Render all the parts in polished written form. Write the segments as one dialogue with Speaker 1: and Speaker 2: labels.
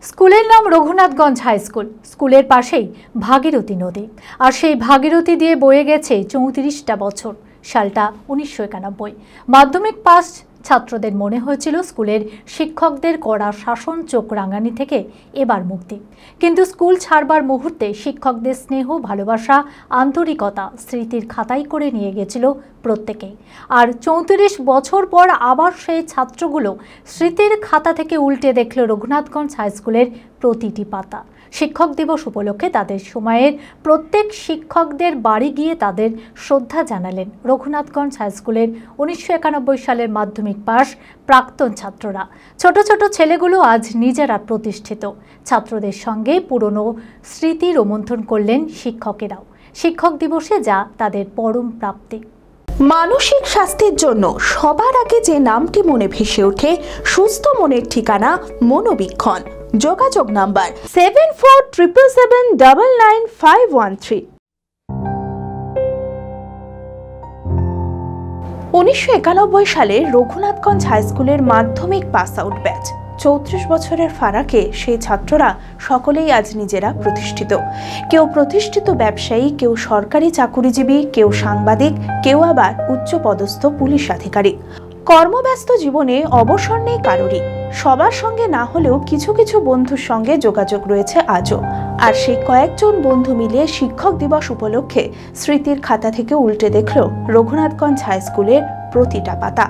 Speaker 1: স্কুলের নাম Raghunathganj high school. স্কুলের পাশেই ভাগীরথী নদী, আর সেই ভাগীরথী দিয়ে বয়ে গেছে 34টা বছর। সালটা 1991। মাধ্যমিক পাস ছাত্রদের মনে হয়েছিল স্কুলের শিক্ষকদের কড়া শাসন চোখ রাঙানি থেকে এবার মুক্তি। কিন্তু স্কুল ছাড়বার মুহূর্তে শিক্ষকদের স্নেহ, ভালোবাসা, আন্তরিকতা স্মৃতির খাতায় করে নিয়ে গেছিল প্রত্যেকেই। আর 34 বছর পর আবার সেই ছাত্রগুলো স্মৃতির খাতা থেকে উল্টে দেখল রঘুনাথগঞ্জ হাই স্কুলের প্রতিটি পাতা। শিক্ষক দিবস উপলক্ষে তাদের সময়ের প্রত্যেক শিক্ষকদের বাড়ি গিয়ে তাদের শ্রদ্ধা জানালেন রঘুনাথগঞ্জ হাই স্কুলের 1991 সালের মাধ্যমিক পাস প্রাক্তন ছাত্ররা। ছোট ছোট ছেলেগুলো আজ নিজেরা প্রতিষ্ঠিত। ছাত্রদের সঙ্গে পুরনো স্মৃতি রোমন্থন করলেন শিক্ষকেরাও। শিক্ষক দিবসে যা তাদের পরম প্রাপ্তি।
Speaker 2: মানসিক স্বাস্থ্যের জন্য সবার আগে যে নামটি মনে ভেসে ওঠে, সুস্থ মনের ঠিকানা মনোবীক্ষণ। যোগাযোগ নাম্বার 7477799513। 1991 সালে রঘুনাথগঞ্জ হাই স্কুলের মাধ্যমিক পাস আউট ব্যাচ। 34 বছরের ফারাকে সেই ছাত্ররা সকলেই আজ নিজেরা প্রতিষ্ঠিত। কেউ প্রতিষ্ঠিত ব্যবসায়ী, কেউ সরকারি চাকুরিজীবী, কেউ সাংবাদিক, কেউ আবার উচ্চপদস্থ পুলিশ আধিকারিক। কর্মব্যস্ত জীবনে অবসর নেই কারোরই। সবার সঙ্গে না হলেও কিছু কিছু বন্ধুর সঙ্গে যোগাযোগ রয়েছে আজও। আর সেই কয়েকজন বন্ধু মিলে শিক্ষক দিবস উপলক্ষে স্মৃতির খাতা থেকে উল্টে দেখল রঘুনাথগঞ্জ হাই স্কুলের প্রতিটা পাতা।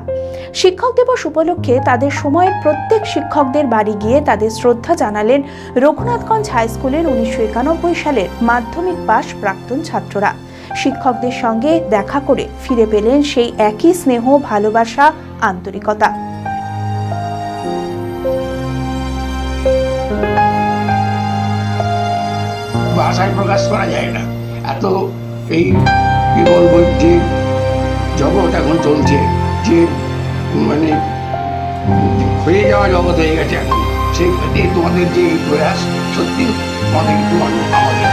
Speaker 2: শিক্ষক দিবস উপলক্ষে তাদের সময়ের প্রত্যেক শিক্ষকদের বাড়ি গিয়ে তাদের শ্রদ্ধা জানালেন রঘুনাথগঞ্জ হাই স্কুলের 1991 সালের মাধ্যমিক পাস প্রাক্তন ছাত্ররা। শিক্ষকদের সঙ্গে দেখা করে ফিরে পেলেন সেই একই স্নেহ, ভালোবাসা, আন্তরিকতা।
Speaker 3: ভাষায় প্রকাশ করা যায় না। এত এই কি বলবো, যে জগৎ এখন চলছে, যে মানে হয়ে যাওয়া জগৎ হয়ে গেছে এখন, সেই তোমাদের যে প্রয়াস সত্যি অনেক আমাদের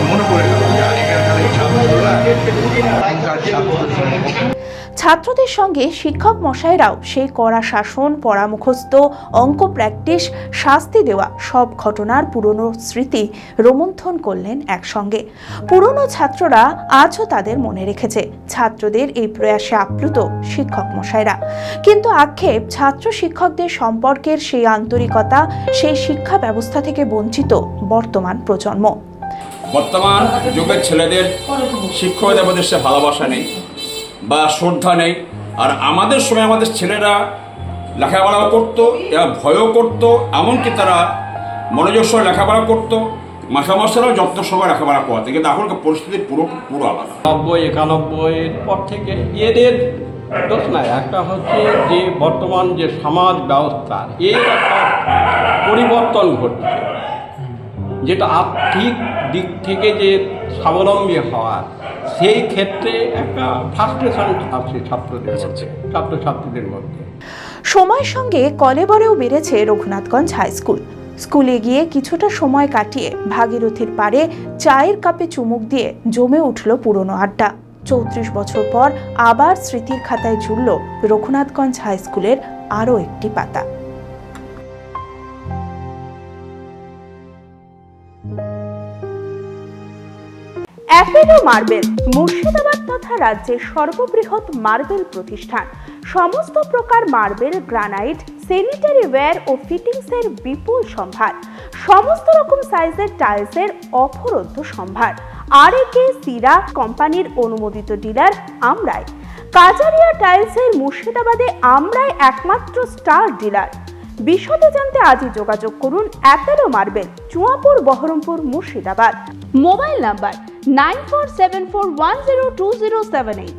Speaker 3: মনে পড়ে গেল।
Speaker 2: ছাত্রদের সঙ্গে শিক্ষক মশাইরাও সেই কড়া শাসন, পরামুখস্থ, অঙ্ক প্র্যাকটিস, শাস্তি দেওয়া সব ঘটনার পুরনো স্মৃতি রোমন্থন করলেন একসঙ্গে। পুরনো ছাত্ররা আজও তাদের মনে রেখেছে। ছাত্রদের এই প্রয়াসে আপ্লুত শিক্ষক মশাইরা। কিন্তু আক্ষেপ, ছাত্র শিক্ষকদের সম্পর্কের সেই আন্তরিকতা, সেই শিক্ষা ব্যবস্থা থেকে বঞ্চিত বর্তমান প্রজন্ম।
Speaker 4: বর্তমান যুগের ছেলেদের শিক্ষকদের প্রতি সে ভালোবাসা নেই বা শ্রদ্ধা নেই। আর আমাদের সময় আমাদের ছেলেরা লেখাপড়াও করতো, এরা ভয়ও করতো, এমনকি তারা মনোযোগ সহ লেখাপড়া করতো। মাস্টারমশাইরাও যত সময় লেখাপড়া করাতে, কিন্তু এখনকার পরিস্থিতি পুরো আলাদা। 90-91 পর থেকে এদের দোষ নাই। একটা হচ্ছে যে বর্তমান যে সমাজ ব্যবস্থা, এর একটা পরিবর্তন ঘটছে, যেটা আর্থিক দিক থেকে যে স্বাবলম্বী হওয়ার, সেই ক্ষেত্রে একটা ফ্রাস্ট্রেশন আছে ছাত্রছাত্রীদের মধ্যে।
Speaker 2: সময়ের সঙ্গে কলেবরেও বেড়েছে রঘুনাথগঞ্জ হাই স্কুল। স্কুলে গিয়ে কিছুটা সময় কাটিয়ে ভাগীরথীর পাড়ে চায়ের কাপে চুমুক দিয়ে জমে উঠল পুরনো আড্ডা। 34 বছর পর আবার স্মৃতির খাতায় ঝুলল রঘুনাথগঞ্জ হাই স্কুলের আরও একটি পাতা। অ্যাপেলো মার্বেল মুর্শিদাবাদ তথা রাজ্যের সর্ববৃহৎ মার্বেল প্রতিষ্ঠান। সমস্ত প্রকার মার্বেল, গ্রানাইট, স্যানিটারি ওয়্যার ও ফিটিংসের বিপুল সম্ভার। সমস্ত রকম সাইজের টাইলসের অফুরন্ত সম্ভার। আর.এ.কে সিরা কোম্পানির অনুমোদিত ডিলার আমরাই। কাজারিয়া টাইলসের মুর্শিদাবাদে আমরাই একমাত্র স্টার ডিলার। বিশদে জানতে আজই যোগাযোগ করুন Apollo marble, Chuapur, Baharampur, Murshidabad. Mobile number 9474102078।